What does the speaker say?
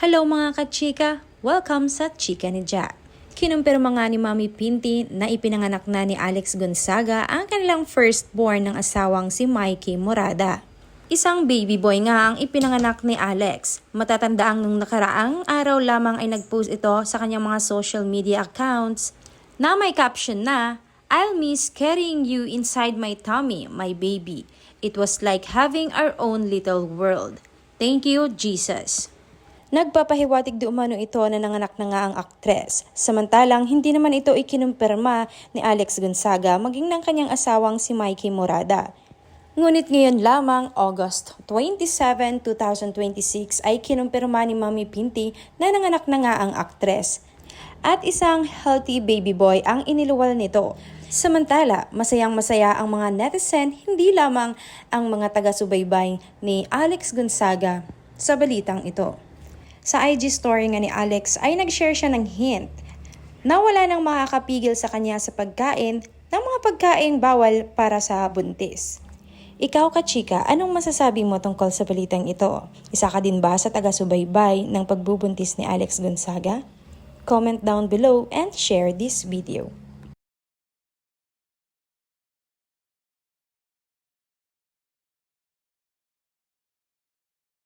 Hello mga kachika! Welcome sa Chika ni Jack. Kinumpirma nga ni Mami Pinti na ipinanganak na ni Alex Gonzaga ang kanilang firstborn ng asawang si Mikey Morada. Isang baby boy nga ang ipinanganak ni Alex. Matatandaang nung nakaraang araw lamang ay nagpost ito sa kanyang mga social media accounts na may caption na, "I'll miss carrying you inside my tummy, my baby. It was like having our own little world. Thank you, Jesus." Nagpapahiwatig di umano ito na nanganak na nga ang aktres. Samantalang hindi naman ito ikinumpirma ni Alex Gonzaga maging ng kanyang asawang si Mikey Morada. Ngunit ngayon lamang, August 27, 2026 ay kinumpirma ni Mami Pinti na nanganak na nga ang aktres. At isang healthy baby boy ang iniluwal nito. Samantala, masayang-masaya ang mga netizen, hindi lamang ang mga taga-subaybay ni Alex Gonzaga sa balitang ito. Sa IG story nga ni Alex ay nag-share siya ng hint na wala nang makakapigil sa kanya sa pagkain ng mga pagkain bawal para sa buntis. Ikaw kachika, anong masasabi mo tungkol sa balitang ito? Isa ka din ba sa taga-subaybay ng pagbubuntis ni Alex Gonzaga? Comment down below and share this video.